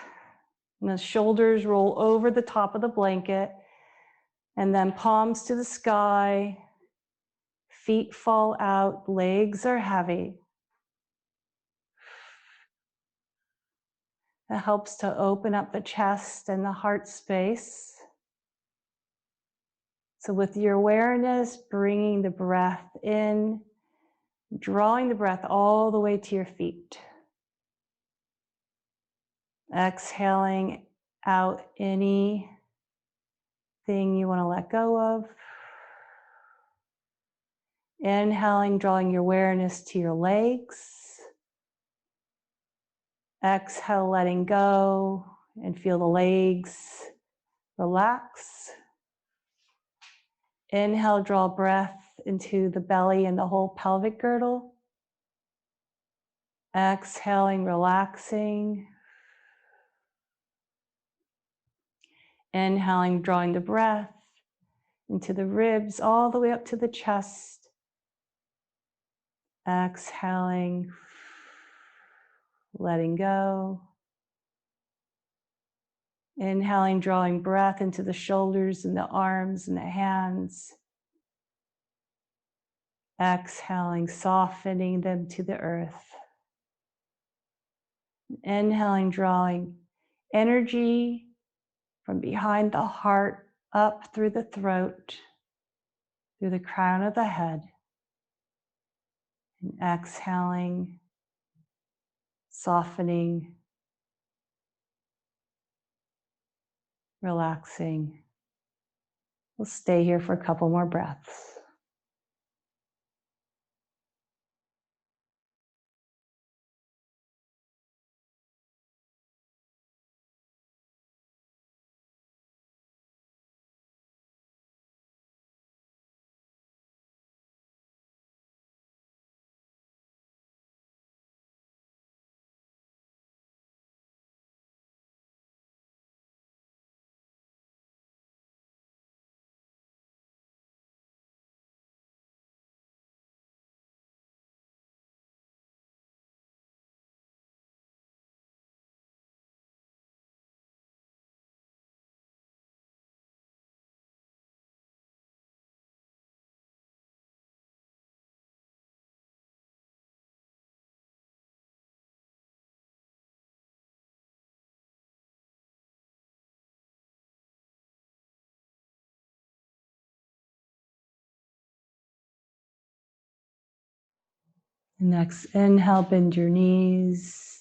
and the shoulders roll over the top of the blanket, and then palms to the sky, feet fall out, legs are heavy. It helps to open up the chest and the heart space. So with your awareness, bringing the breath in, drawing the breath all the way to your feet. Exhaling out anything you want to let go of. Inhaling, drawing your awareness to your legs. Exhale, letting go, and feel the legs relax. Inhale, draw breath into the belly and the whole pelvic girdle. Exhaling, relaxing. Inhaling, drawing the breath into the ribs all the way up to the chest. Exhaling, letting go. Inhaling, drawing breath into the shoulders and the arms and the hands. Exhaling, softening them to the earth. Inhaling, drawing energy from behind the heart up through the throat, through the crown of the head. And exhaling, softening, relaxing. We'll stay here for a couple more breaths. Next, inhale, bend your knees.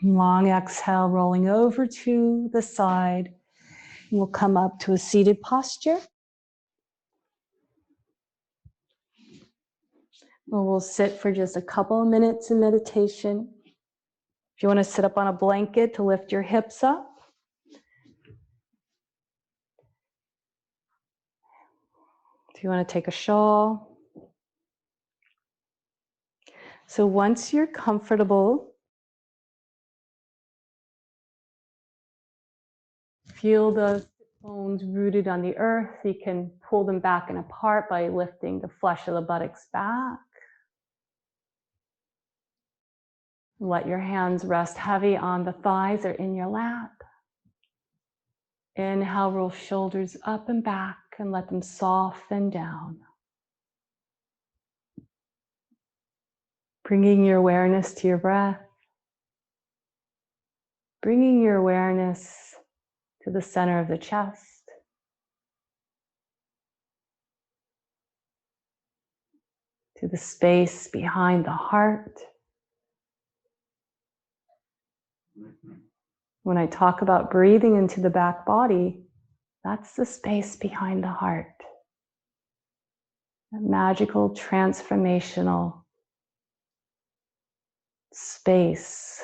Long exhale, rolling over to the side. We'll come up to a seated posture. We'll sit for just a couple of minutes in meditation. If you want to sit up on a blanket to lift your hips up. If you want to take a shawl. So once you're comfortable, feel the bones rooted on the earth. You can pull them back and apart by lifting the flesh of the buttocks back. Let your hands rest heavy on the thighs or in your lap. Inhale, roll shoulders up and back and let them soften down. Bringing your awareness to your breath. Bringing your awareness to the center of the chest. To the space behind the heart. When I talk about breathing into the back body, that's the space behind the heart. That magical, transformational space.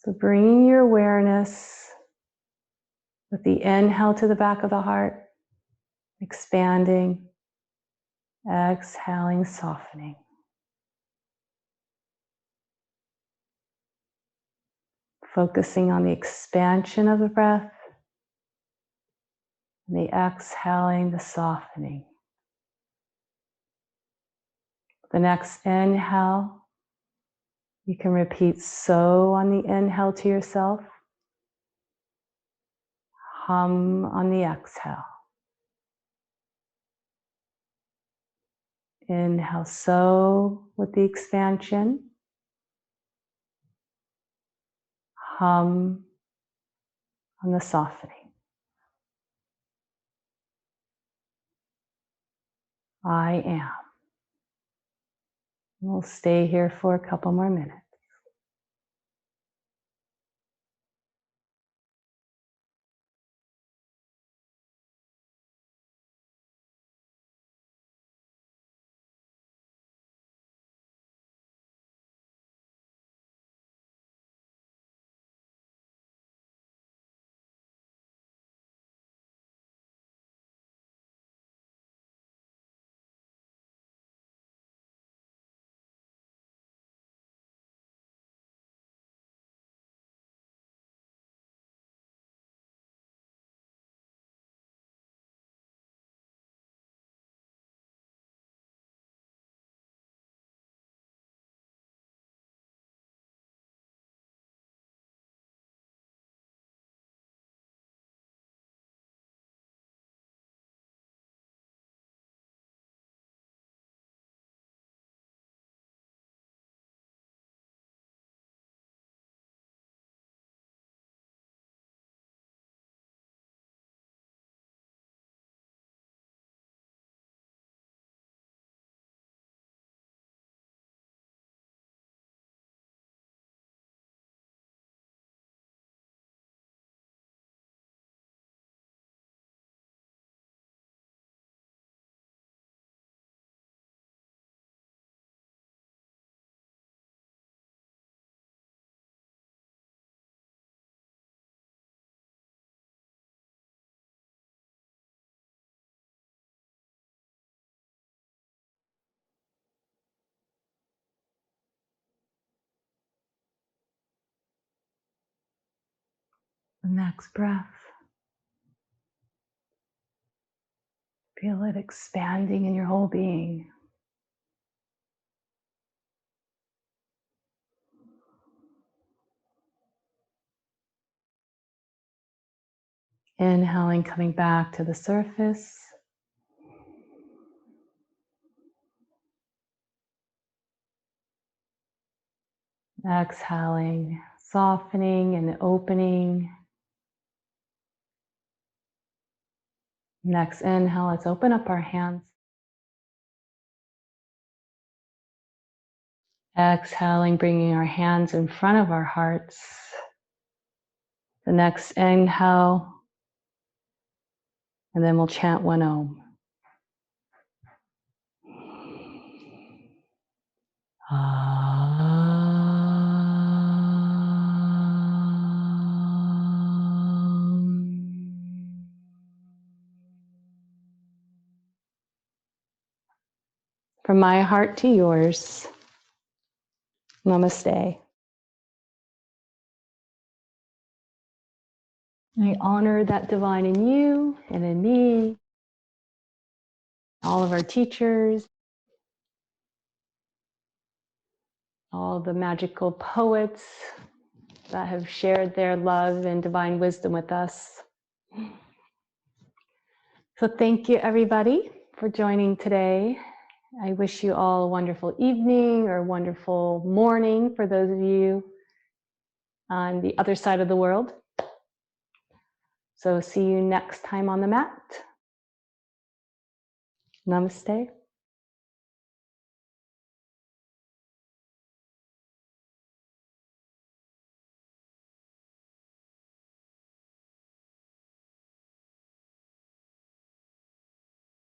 So bringing your awareness with the inhale to the back of the heart, expanding, exhaling, softening. Focusing on the expansion of the breath, and the exhaling, the softening. The next inhale, you can repeat so on the inhale to yourself. Hum on the exhale. Inhale so with the expansion. Hum on the softening. I am. We'll stay here for a couple more minutes. The next breath. Feel it expanding in your whole being. Inhaling, coming back to the surface. Exhaling, softening and opening. Next inhale, let's open up our hands. Exhaling, bringing our hands in front of our hearts. The next inhale, and then we'll chant one Om. From my heart to yours, namaste. I honor that divine in you and in me, all of our teachers, all the magical poets that have shared their love and divine wisdom with us. So thank you, everybody, for joining today. I wish you all a wonderful evening or wonderful morning for those of you on the other side of the world. So see you next time on the mat. Namaste.